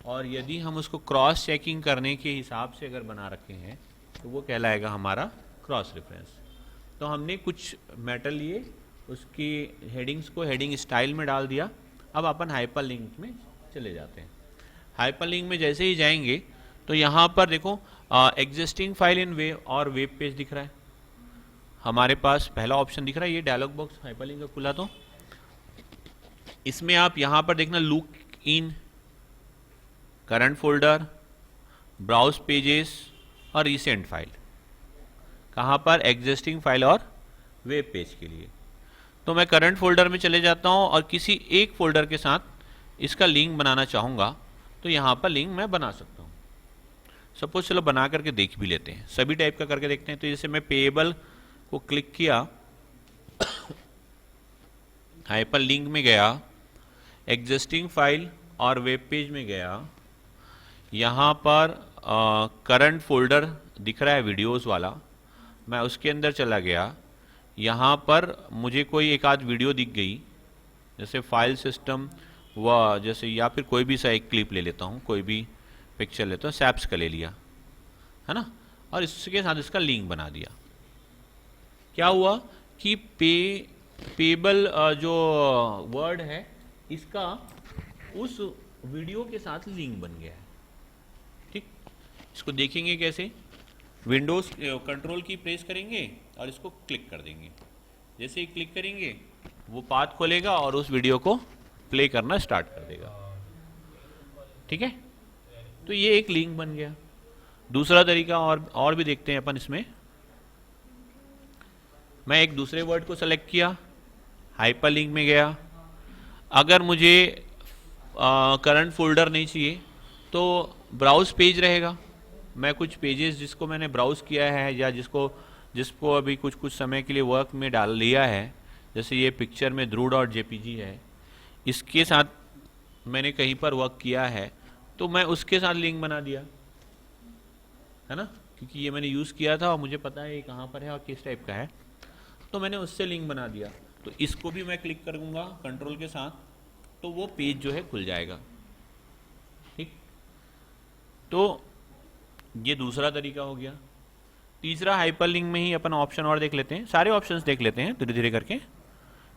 और यदि हम उसको क्रॉस चेकिंग करने के हिसाब से अगर बना रखे हैं तो वो कहलाएगा हमारा क्रॉस रेफरेंस। तो हमने कुछ मेटल लिए, उसकी हेडिंग्स को हेडिंग स्टाइल में डाल दिया। अब अपन हाइपर लिंक में चले जाते हैं। हाइपर लिंक में जैसे ही जाएंगे तो यहाँ पर देखो एग्जिस्टिंग फाइल इन वेब और वेब पेज दिख रहा है। हमारे पास पहला ऑप्शन दिख रहा है, ये डायलॉग बॉक्स हाइपर लिंक का खुला। तो इसमें आप यहाँ पर देखना look in, current folder, browse pages और रिसेंट फाइल। कहाँ पर? एग्जिस्टिंग फाइल और वेब पेज के लिए। तो मैं करंट फोल्डर में चले जाता हूँ और किसी एक फोल्डर के साथ इसका लिंक बनाना चाहूँगा तो यहाँ पर लिंक मैं बना सकता हूँ। सपोज चलो बना करके देख भी लेते हैं, सभी टाइप का करके देखते हैं। तो जैसे मैं पेएबल को क्लिक किया, हाइपर लिंक में गया, एग्जिस्टिंग फाइल और वेब पेज में गया, यहाँ पर करंट फोल्डर दिख रहा है वीडियोस वाला, मैं उसके अंदर चला गया। यहाँ पर मुझे कोई एक आध वीडियो दिख गई, जैसे फाइल सिस्टम व जैसे, या फिर कोई भी सा एक क्लिप ले लेता हूँ, कोई भी पिक्चर लेता हूँ, सैप्स का ले लिया है ना, और इसके साथ इसका लिंक बना दिया। क्या हुआ कि पेबल जो वर्ड है इसका उस वीडियो के साथ लिंक बन गया है। ठीक, इसको देखेंगे कैसे? विंडोज कंट्रोल की प्रेस करेंगे और इसको क्लिक कर देंगे। जैसे ही क्लिक करेंगे वो पाथ खोलेगा और उस वीडियो को प्ले करना स्टार्ट कर देगा। ठीक है, तो ये एक लिंक बन गया। दूसरा तरीका और भी देखते हैं अपन इसमें। मैं एक दूसरे वर्ड को सेलेक्ट किया, हाइपर लिंक में गया। अगर मुझे करंट फोल्डर नहीं चाहिए तो ब्राउज पेज रहेगा। मैं कुछ पेजेस जिसको मैंने ब्राउज किया है या जिसको अभी कुछ समय के लिए वर्क में डाल लिया है, जैसे ये पिक्चर में drew.jpg है, इसके साथ मैंने कहीं पर वर्क किया है तो मैं उसके साथ लिंक बना दिया है ना, क्योंकि ये मैंने यूज़ किया था और मुझे पता है ये कहाँ पर है और किस टाइप का है, तो मैंने उससे लिंक बना दिया। तो इसको भी मैं क्लिक करूँगा कंट्रोल के साथ तो वो पेज जो है खुल जाएगा। ठीक, तो ये दूसरा तरीका हो गया। तीसरा, हाइपर लिंक में ही अपन ऑप्शन और देख लेते हैं, सारे ऑप्शंस देख लेते हैं धीरे धीरे करके।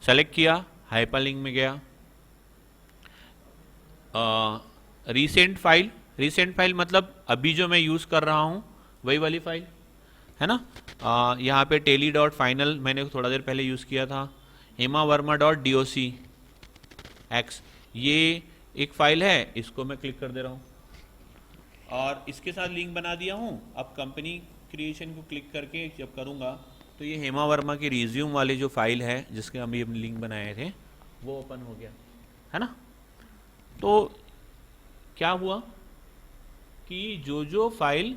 सेलेक्ट किया, हाइपर लिंक में गया, रीसेंट फाइल। रीसेंट फाइल मतलब अभी जो मैं यूज़ कर रहा हूँ वही वाली फाइल है ना। यहाँ पे tally.final मैंने थोड़ा देर पहले यूज़ किया था। hemavarma.docx ये एक फाइल है, इसको मैं क्लिक कर दे रहा हूँ और इसके साथ लिंक बना दिया हूँ। अब कंपनी क्रिएशन को क्लिक करके जब करूँगा तो ये हेमा वर्मा की रिज्यूम वाली जो फाइल है जिसके हम ये लिंक बनाए थे वो ओपन हो गया है ना। तो क्या हुआ कि जो फाइल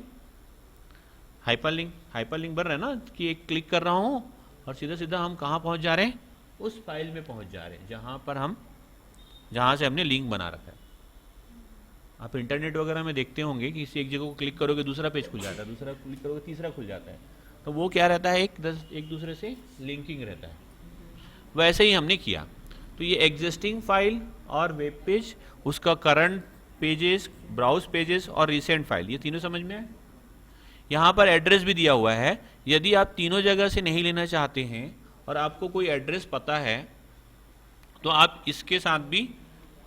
हाइपर लिंक बन रहा है ना, कि एक क्लिक कर रहा हूँ और सीधा सीधा हम कहाँ पहुँच जा रहे हैं? उस फाइल में पहुँच जा रहे हैं जहाँ से हमने लिंक बना रखा है। आप इंटरनेट वगैरह में देखते होंगे कि किसी एक जगह को क्लिक करोगे दूसरा पेज खुल जाता है, दूसरा क्लिक करोगे तीसरा खुल जाता है, तो वो क्या रहता है? एक दूसरे से लिंकिंग रहता है। वैसे ही हमने किया। तो ये एग्जिस्टिंग फाइल और वेब पेज, उसका करंट पेजेस, ब्राउज पेजेस और रिसेंट फाइल, ये तीनों समझ में आए। यहाँ पर एड्रेस भी दिया हुआ है। यदि आप तीनों जगह से नहीं लेना चाहते हैं और आपको कोई एड्रेस पता है तो आप इसके साथ भी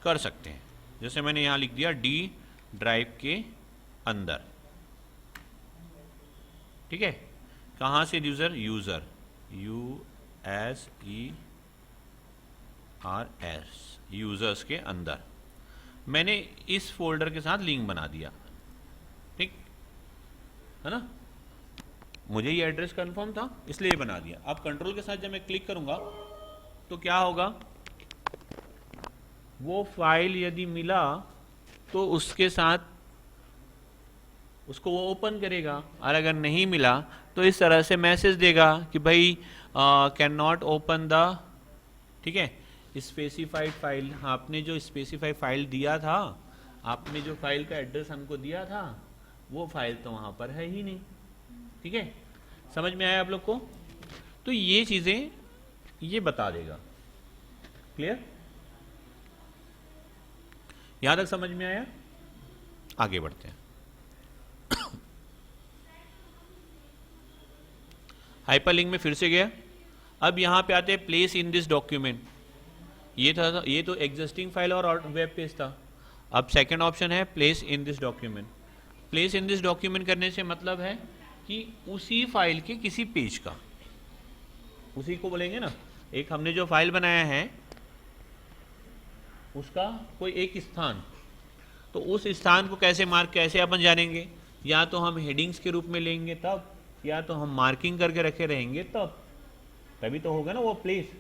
कर सकते हैं। जैसे मैंने यहाँ लिख दिया डी ड्राइव के अंदर। ठीक है, कहाँ से? यूज़र USERS यूज़र्स के अंदर मैंने इस फोल्डर के साथ लिंक बना दिया। ठीक है ना, मुझे ये एड्रेस कंफर्म था इसलिए बना दिया। अब कंट्रोल के साथ जब मैं क्लिक करूंगा तो क्या होगा? वो फाइल यदि मिला तो उसके साथ उसको वो ओपन करेगा, और अगर नहीं मिला तो इस तरह से मैसेज देगा कि भाई कैन नॉट ओपन द, ठीक है, स्पेसिफाइड फाइल। आपने जो स्पेसिफाइड फाइल दिया था, आपने जो फाइल का एड्रेस हमको दिया था, वो फाइल तो वहाँ पर है ही नहीं। ठीक है, समझ में आया आप लोग को? तो ये चीज़ें ये बता देगा। क्लियर? यहाँ तक समझ में आया? आगे बढ़ते हैं। हाइपरलिंक में फिर से गया। अब यहाँ पे आते हैं प्लेस इन दिस डॉक्यूमेंट। ये तो एग्जिस्टिंग फाइल और वेब पेज था। अब सेकंड ऑप्शन है place in this document. Place in this document करने से मतलब है कि उसी फाइल के किसी पेज का, उसी को बोलेंगे ना, एक हमने जो फाइल बनाया है उसका कोई एक स्थान, तो उस स्थान को कैसे मार्क, कैसे अपन जानेंगे? या तो हम हेडिंग्स के रूप में लेंगे तब, या तो हम मार्किंग करके रखे रहेंगे तब, तभी तो होगा ना वो प्लेस।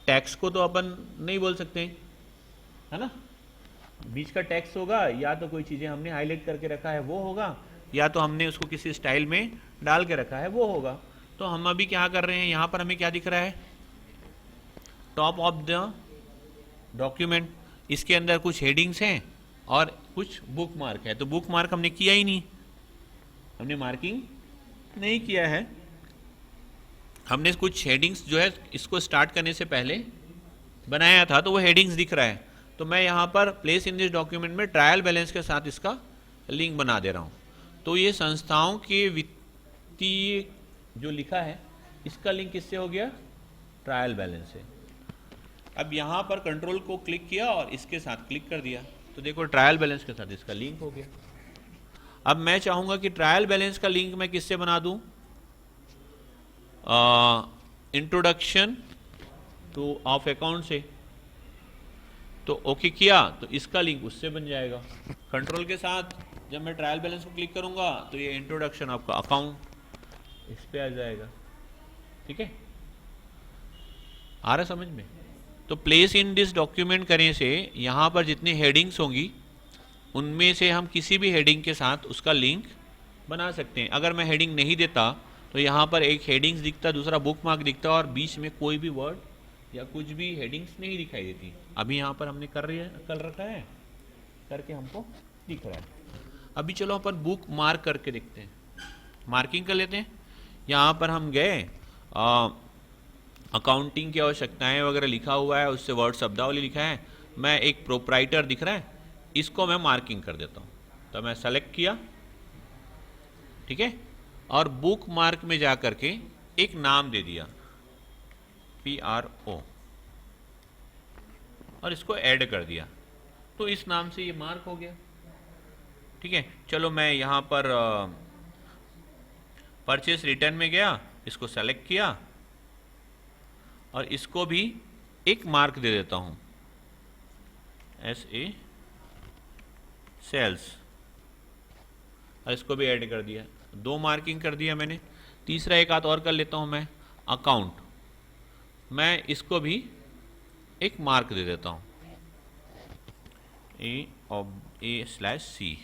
टैक्स को तो अपन नहीं बोल सकते, है ना, बीच का टैक्स होगा, या तो कोई चीज़ें हमने हाईलाइट करके रखा है वो होगा, या तो हमने उसको किसी स्टाइल में डाल के रखा है वो होगा। तो हम अभी क्या कर रहे हैं, यहाँ पर हमें क्या दिख रहा है, टॉप ऑफ द डॉक्यूमेंट, इसके अंदर कुछ हेडिंग्स हैं और कुछ बुक मार्क है। तो बुक मार्क हमने किया ही नहीं, हमने मार्किंग नहीं किया है, हमने कुछ हेडिंग्स जो है इसको स्टार्ट करने से पहले बनाया था, तो वो हेडिंग्स दिख रहा है। तो मैं यहाँ पर प्लेस इन दिस डॉक्यूमेंट में ट्रायल बैलेंस के साथ इसका लिंक बना दे रहा हूँ। तो ये संस्थाओं के वित्तीय जो लिखा है इसका लिंक किससे हो गया, ट्रायल बैलेंस से। अब यहाँ पर कंट्रोल को क्लिक किया और इसके साथ क्लिक कर दिया, तो देखो ट्रायल बैलेंस के साथ इसका लिंक हो गया। अब मैं चाहूँगा कि ट्रायल बैलेंस का लिंक मैं किससे बना दूँ, इंट्रोडक्शन टू ऑफ अकाउंट से। तो ओके किया तो इसका लिंक उससे बन जाएगा। कंट्रोल के साथ जब मैं ट्रायल बैलेंस को क्लिक करूंगा तो ये इंट्रोडक्शन आपका अकाउंट इस पे आ जाएगा। ठीक है, आ रहा समझ में? तो प्लेस इन दिस डॉक्यूमेंट करने से यहाँ पर जितनी हेडिंग्स होंगी उनमें से हम किसी भी हेडिंग के साथ उसका लिंक बना सकते हैं। अगर मैं हेडिंग नहीं देता तो यहाँ पर एक हेडिंग्स दिखता, दूसरा बुक मार्क दिखता और बीच में कोई भी वर्ड या कुछ भी हेडिंग्स नहीं दिखाई देती। अभी यहाँ पर हमने कर रखा है, करके हमको दिख रहा है। अभी चलो अपन बुक मार्क करके देखते हैं, मार्किंग कर लेते हैं। यहाँ पर हम गए, अकाउंटिंग की आवश्यकताएं वगैरह लिखा हुआ है, उससे वर्ड शब्दावली लिखा है। मैं एक प्रोप्राइटर दिख रहा है, इसको मैं मार्किंग कर देता हूँ। तो मैं सेलेक्ट किया, ठीक है, और बुक मार्क में जा करके एक नाम दे दिया PRO और इसको ऐड कर दिया, तो इस नाम से ये मार्क हो गया। ठीक है, चलो मैं यहाँ पर परचेस रिटर्न में गया, इसको सेलेक्ट किया और इसको भी एक मार्क दे देता हूँ SA सेल्स, और इसको भी ऐड कर दिया। 2 मार्किंग कर दिया मैंने। तीसरा एक हाथ और कर लेता हूँ मैं, अकाउंट, मैं इसको भी एक मार्क दे देता हूँ A/C,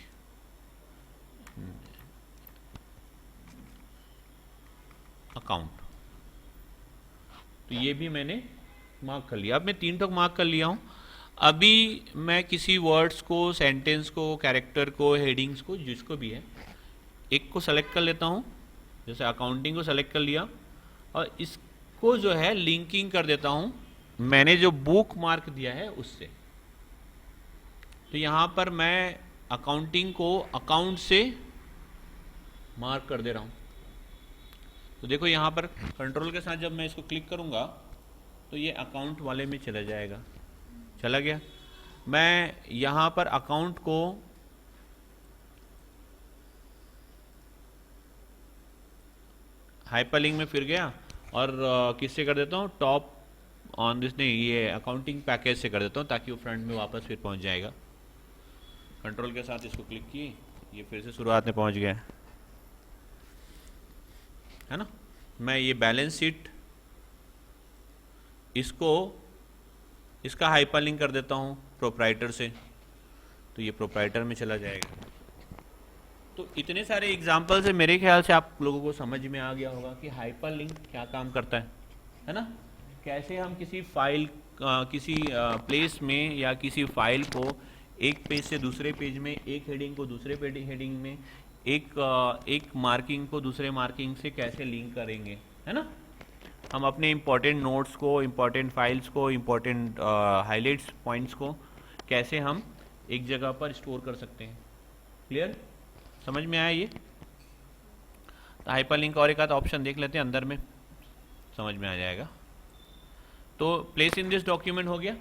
अकाउंट। तो ये भी मैंने मार्क कर लिया। अब मैं 3 तक मार्क कर लिया हूँ। अभी मैं किसी वर्ड्स को, सेंटेंस को, कैरेक्टर को, हेडिंग्स को, जिसको भी है, एक को सेलेक्ट कर लेता हूँ। जैसे अकाउंटिंग को सेलेक्ट कर लिया और इसको जो है लिंकिंग कर देता हूँ मैंने जो बुक मार्क दिया है उससे। तो यहाँ पर मैं अकाउंटिंग को अकाउंट से मार्क कर दे रहा हूँ। तो देखो यहाँ पर कंट्रोल के साथ जब मैं इसको क्लिक करूँगा तो ये अकाउंट वाले में चला जाएगा, चला गया। मैं यहाँ पर अकाउंट को हाइपरलिंक में फिर गया और किससे कर देता हूँ, टॉप ऑन दिस, नहीं, ये अकाउंटिंग पैकेज से कर देता हूँ ताकि वो फ्रंट में वापस फिर पहुँच जाएगा। कंट्रोल के साथ इसको क्लिक किए, ये फिर से शुरुआत में पहुँच गया, है ना। मैं ये बैलेंस शीट इसका हाइपरलिंक कर देता हूँ प्रोप्राइटर से, तो ये प्रोप्राइटर में चला जाएगा। तो इतने सारे एग्जाम्पल से मेरे ख्याल से आप लोगों को समझ में आ गया होगा कि हाइपरलिंक क्या काम करता है ना। कैसे हम किसी फाइल, किसी प्लेस में या किसी फाइल को एक पेज से दूसरे पेज में, एक हेडिंग को दूसरे हेडिंग में, एक मार्किंग को दूसरे मार्किंग से कैसे लिंक करेंगे, है ना। हम अपने इम्पोर्टेंट नोट्स को, इम्पोर्टेंट फाइल्स को, इम्पोर्टेंट हाइलाइट्स पॉइंट्स को कैसे हम एक जगह पर स्टोर कर सकते हैं। क्लियर, समझ में आया ये? तो हाइपरलिंक और एक आध ऑप्शन देख लेते हैं अंदर में, समझ में आ जाएगा। तो प्लेस इन दिस डॉक्यूमेंट हो गया,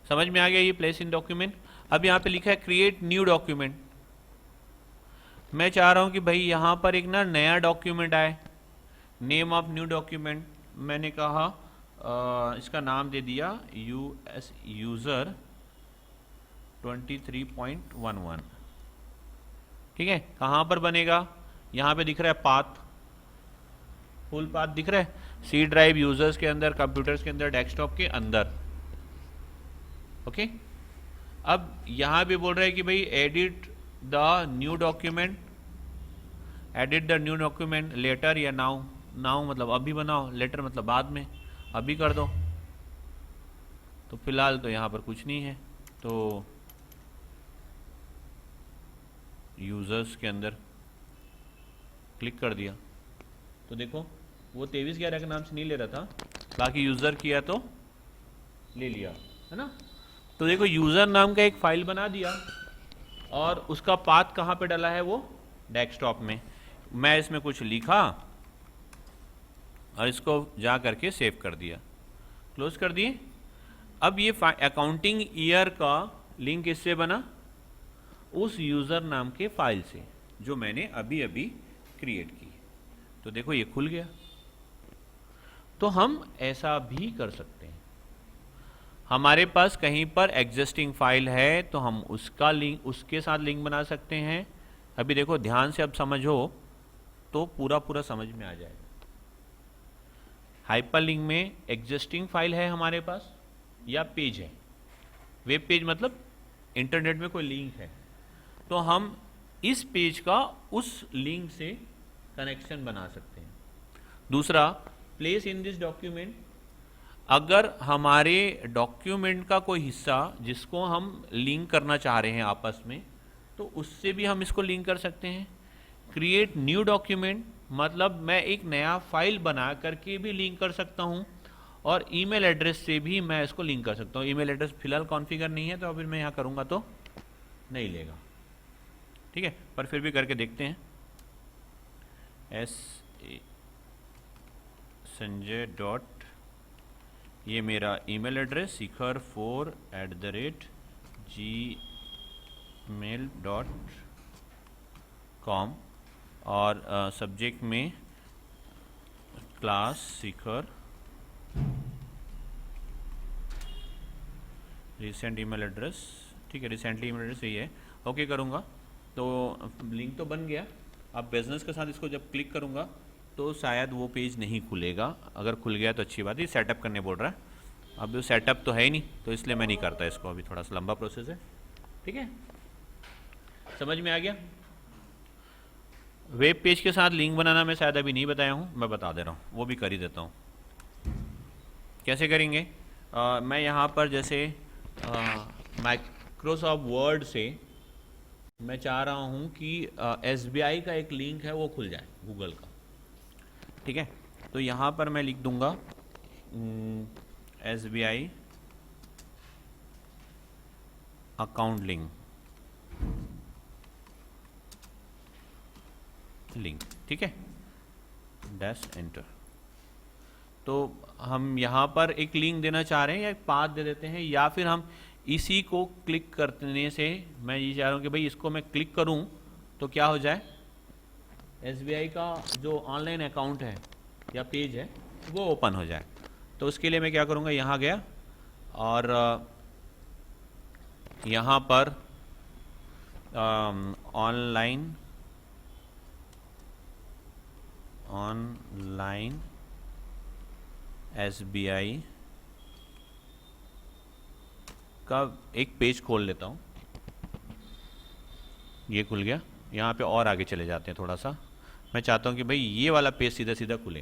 समझ में आ गया ये प्लेस इन डॉक्यूमेंट। अब यहाँ पे लिखा है क्रिएट न्यू डॉक्यूमेंट। मैं चाह रहा हूँ कि भाई यहाँ पर एक ना नया डॉक्यूमेंट आए, नेम ऑफ न्यू डॉक्यूमेंट। मैंने कहा इसका नाम दे दिया यूज़र 23.11। ठीक है, कहाँ पर बनेगा? यहाँ पे दिख रहा है पाथ, फुल पाथ दिख रहा है, सी ड्राइव यूजर्स के अंदर, कंप्यूटर्स के अंदर, डेस्कटॉप के अंदर। ओके, अब यहाँ पे बोल रहा है कि भाई edit the new document, edit the new document later या नाउ। नाउ मतलब अभी बनाओ, लेटर मतलब बाद में, अभी कर दो। तो फिलहाल तो यहाँ पर कुछ नहीं है, तो यूजर्स के अंदर क्लिक कर दिया तो देखो वो 23/11 के नाम से नहीं ले रहा था, बाकी यूज़र किया तो ले लिया, है ना। तो देखो यूज़र नाम का एक फाइल बना दिया और उसका पाथ कहाँ पे डाला है? वो डेस्कटॉप में। मैं इसमें कुछ लिखा और इसको जा करके सेव कर दिया, क्लोज कर दिए। अब ये अकाउंटिंग ईयर का लिंक इससे बना, उस यूज़र नाम के फाइल से जो मैंने अभी अभी क्रिएट की। तो देखो ये खुल गया। तो हम ऐसा भी कर सकते हैं, हमारे पास कहीं पर एग्जिस्टिंग फाइल है तो हम उसका लिंक, उसके साथ लिंक बना सकते हैं। अभी देखो ध्यान से अब समझो तो पूरा पूरा समझ में आ जाएगा। हाइपरलिंक में एग्जिस्टिंग फाइल है हमारे पास या पेज है, वेब पेज मतलब इंटरनेट में कोई लिंक है, तो हम इस पेज का उस लिंक से कनेक्शन बना सकते हैं। दूसरा, प्लेस इन दिस डॉक्यूमेंट, अगर हमारे डॉक्यूमेंट का कोई हिस्सा जिसको हम लिंक करना चाह रहे हैं आपस में, तो उससे भी हम इसको लिंक कर सकते हैं। क्रिएट न्यू डॉक्यूमेंट मतलब मैं एक नया फाइल बना करके भी लिंक कर सकता हूँ, और ईमेल एड्रेस से भी मैं इसको लिंक कर सकता हूँ। ईमेल एड्रेस फिलहाल कॉन्फ़िगर नहीं है तो अभी मैं यहाँ करूँगा तो नहीं लेगा, ठीक है, पर फिर भी करके देखते हैं। संजय डॉट, ये मेरा ईमेल एड्रेस शिखर4@gmail.com और सब्जेक्ट में क्लास शिखर, रिसेंट ईमेल एड्रेस, ठीक है, रिसेंटली ईमेल एड्रेस यही है। ओके करूँगा तो लिंक तो बन गया। अब बिजनेस के साथ इसको जब क्लिक करूँगा तो शायद वो पेज नहीं खुलेगा, अगर खुल गया तो अच्छी बात है। सेटअप करने बोल रहा है, अब वो सेटअप तो है ही नहीं तो इसलिए मैं नहीं करता इसको, अभी थोड़ा सा लंबा प्रोसेस है। ठीक है, समझ में आ गया। वेब पेज के साथ लिंक बनाना मैं शायद अभी नहीं बताया हूँ, मैं बता दे रहा हूँ, वो भी कर ही देता हूँ। कैसे करेंगे? मैं यहाँ पर जैसे माइक्रोसॉफ्ट वर्ड से मैं चाह रहा हूँ कि SBI का एक लिंक है वो खुल जाए गूगल का, ठीक है। तो यहाँ पर मैं लिख दूँगा SBI अकाउंट लिंक, ठीक है, डैश एंटर। तो हम यहाँ पर एक लिंक देना चाह रहे हैं या एक पाथ दे देते हैं, या फिर हम इसी को क्लिक करने से, मैं ये चाह रहा हूँ कि भाई इसको मैं क्लिक करूँ तो क्या हो जाए, SBI का जो ऑनलाइन अकाउंट है या पेज है वो ओपन हो जाए। तो उसके लिए मैं क्या करूँगा, यहाँ गया और यहाँ पर ऑनलाइन SBI का एक पेज खोल लेता हूँ। ये खुल गया, यहाँ पे और आगे चले जाते हैं थोड़ा सा। मैं चाहता हूँ कि भाई ये वाला पेज सीधा सीधा खुले,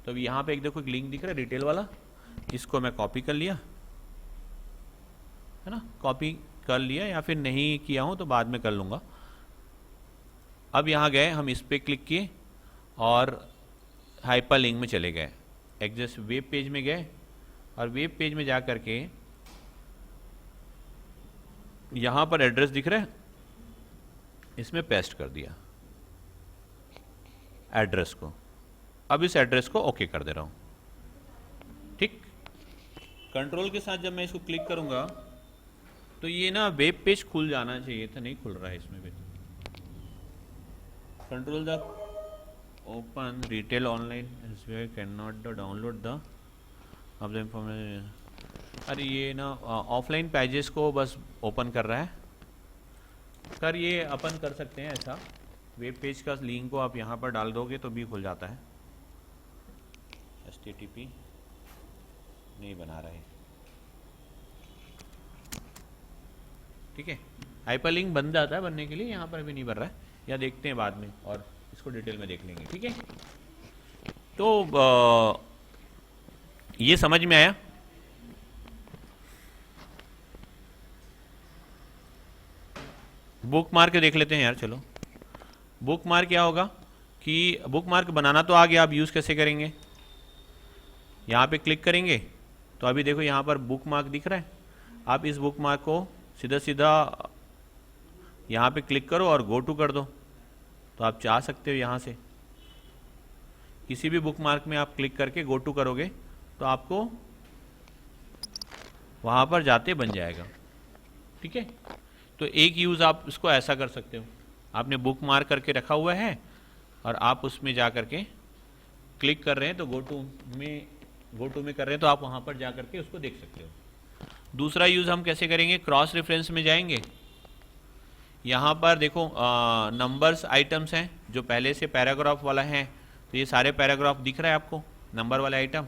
तो अब यहाँ पे एक देखो एक लिंक दिख रहा है रिटेल वाला, इसको मैं कॉपी कर लिया, है ना, कॉपी कर लिया, या फिर नहीं किया हूँ तो बाद में कर लूँगा। अब यहाँ गए, हम इस पर क्लिक किए और हाइपर लिंक में चले गए, एग्जस्ट वेब पेज में गए और वेब पेज में जा कर के यहाँ पर एड्रेस दिख रहा है, इसमें पेस्ट कर दिया एड्रेस को। अब इस एड्रेस को ओके कर दे रहा हूँ। ठीक, कंट्रोल के साथ जब मैं इसको क्लिक करूँगा तो ये ना वेब पेज खुल जाना चाहिए था, नहीं खुल रहा है इसमें भी। Control the open retail online SBI can not download the अब द इंफॉर्मेशन। अरे ये ना ऑफलाइन पेजेस को बस ओपन कर रहा है। सर ये अपन कर सकते हैं ऐसा, वेब पेज का लिंक को आप यहाँ पर डाल दोगे तो भी खुल जाता है। HTTP नहीं बना रहे, ठीक है। हाइपरलिंक बन जाता है बनने के लिए, यहाँ पर भी नहीं बन रहा है, या देखते हैं बाद में और इसको डिटेल में देख लेंगे, ठीक है। तो ये समझ में आया। बुक मार्क देख लेते हैं यार, चलो। बुक मार्क क्या होगा कि बुक मार्क बनाना तो आ गया, आप यूज़ कैसे करेंगे। यहाँ पे क्लिक करेंगे तो अभी देखो यहाँ पर बुक मार्क दिख रहा है। आप इस बुक मार्क को सीधा सीधा यहाँ पे क्लिक करो और गो टू कर दो, तो आप चाह सकते हो यहाँ से किसी भी बुक मार्क में आप क्लिक करके गो टू करोगे तो आपको वहाँ पर जाते बन जाएगा, ठीक है। तो एक यूज़ आप इसको ऐसा कर सकते हो, आपने बुक मार्क करके रखा हुआ है और आप उसमें जा करके क्लिक कर रहे हैं तो गो टू में कर रहे हैं तो आप वहाँ पर जा करके उसको देख सकते हो। दूसरा यूज़ हम कैसे करेंगे, क्रॉस रेफरेंस में जाएंगे। यहाँ पर देखो नंबर्स आइटम्स हैं जो पहले से पैराग्राफ वाला है, तो ये सारे पैराग्राफ दिख रहा है आपको, नंबर वाला आइटम।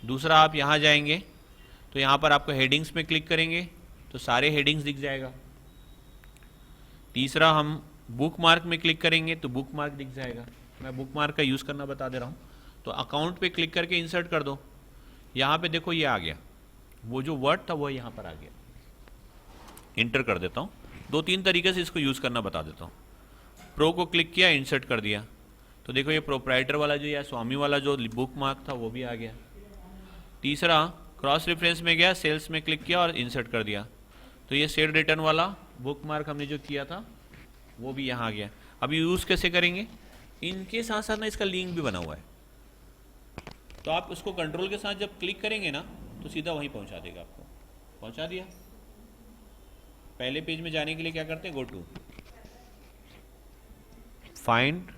दूसरा आप यहाँ जाएंगे तो यहाँ पर आपको हेडिंग्स में क्लिक करेंगे तो सारे हेडिंग्स दिख जाएगा। तीसरा हम बुक मार्क में क्लिक करेंगे तो बुक मार्क दिख जाएगा। मैं बुक मार्क का यूज़ करना बता दे रहा हूँ। तो अकाउंट पे क्लिक करके इंसर्ट कर दो, यहाँ पे देखो ये आ गया, वो जो वर्ड था वो यहाँ पर आ गया। इंटर कर देता हूँ, 2-3 तरीके से इसको यूज़ करना बता देता हूँ। प्रो को क्लिक किया, इंसर्ट कर दिया, तो देखो ये प्रोप्राइटर वाला जो या स्वामी वाला जो बुक मार्क था वो भी आ गया। तीसरा क्रॉस रेफरेंस में गया, सेल्स में क्लिक किया और इंसर्ट कर दिया, तो ये सेल रिटर्न वाला बुक मार्क हमने जो किया था वो भी यहाँ आ गया। अब यूज़ कैसे करेंगे, इनके साथ साथ ना इसका लिंक भी बना हुआ है, तो आप उसको कंट्रोल के साथ जब क्लिक करेंगे ना तो सीधा वहीं पहुँचा देगा आपको। पहुँचा दिया। पहले पेज में जाने के लिए क्या करते हैं, go to, find,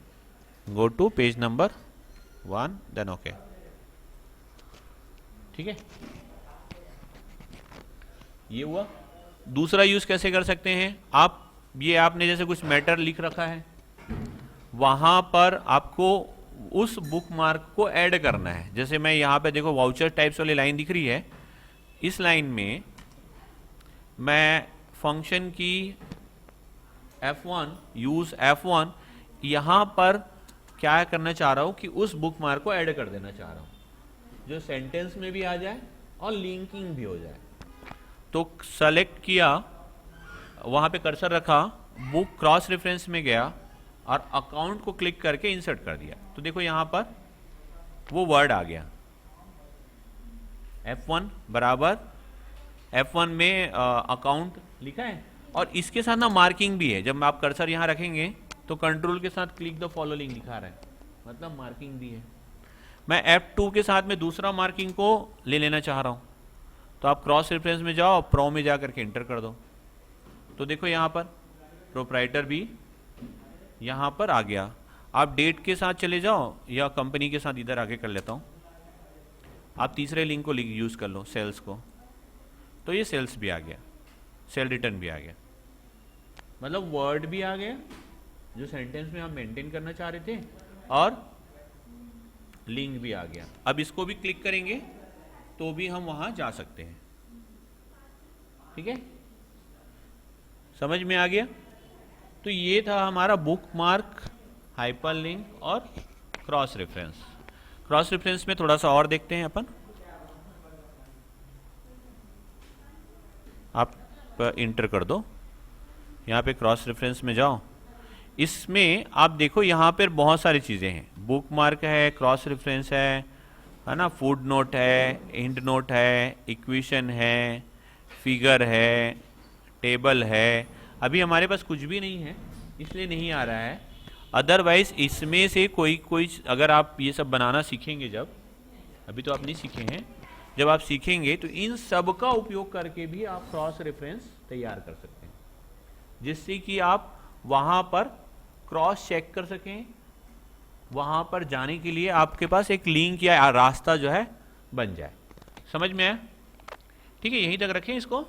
go to page number 1, then okay, ठीक है। ये हुआ। दूसरा यूज़ कैसे कर सकते हैं आप, ये आपने जैसे कुछ मैटर लिख रखा है, वहाँ पर आपको उस बुक मार्क को ऐड करना है। जैसे मैं यहाँ पे देखो वाउचर टाइप्स वाली लाइन दिख रही है, इस लाइन में मैं फंक्शन की F1 यूज़ F1 यहाँ पर क्या करना चाह रहा हूँ कि उस बुक मार्क को ऐड कर देना चाह रहा हूँ, जो सेंटेंस में भी आ जाए और लिंकिंग भी हो जाए। तो सेलेक्ट किया, वहाँ पे कर्सर रखा, बुक क्रॉस रेफरेंस में गया और अकाउंट को क्लिक करके इंसर्ट कर दिया, तो देखो यहाँ पर वो वर्ड आ गया। F1 बराबर F1 में अकाउंट लिखा है और इसके साथ ना मार्किंग भी है। जब आप कर्सर यहाँ रखेंगे तो कंट्रोल के साथ क्लिक द फॉलोइंग लिखा रहा है, मतलब मार्किंग भी है। मैं F2 के साथ में दूसरा मार्किंग को ले लेना चाह रहा हूँ, तो आप क्रॉस रेफरेंस में जाओ, प्रो में जा करके इंटर कर दो, तो देखो यहाँ पर प्रोप्राइटर भी यहाँ पर आ गया। आप डेट के साथ चले जाओ या कंपनी के साथ, इधर आगे कर लेता हूँ, आप तीसरे लिंक को यूज़ कर लो, सेल्स को, तो ये सेल्स भी आ गया, सेल रिटर्न भी आ गया, मतलब वर्ड भी आ गया जो सेंटेंस में हम मेंटेन करना चाह रहे थे और लिंक भी आ गया। अब इसको भी क्लिक करेंगे तो भी हम वहाँ जा सकते हैं, ठीक है, समझ में आ गया। तो ये था हमारा बुक मार्क, हाइपरलिंक और क्रॉस रेफरेंस। क्रॉस रेफरेंस में थोड़ा सा और देखते हैं अपन। आप इंटर कर दो, यहाँ पे क्रॉस रेफरेंस में जाओ, इसमें आप देखो यहाँ पर बहुत सारी चीज़ें हैं। बुक मार्क है, क्रॉस रेफरेंस है ना, फुट नोट है, एंड नोट है, इक्वेशन है, फिगर है, टेबल है, अभी हमारे पास कुछ भी नहीं है इसलिए नहीं आ रहा है। अदरवाइज इसमें से कोई अगर आप ये सब बनाना सीखेंगे, जब अभी तो आप नहीं सीखे हैं, जब आप सीखेंगे तो इन सब का उपयोग करके भी आप क्रॉस रेफरेंस तैयार कर सकते हैं, जिससे कि आप वहाँ पर क्रॉस चेक कर सकें। वहाँ पर जाने के लिए आपके पास एक लिंक या रास्ता जो है बन जाए। समझ में आया? ठीक है, यहीं तक रखें इसको।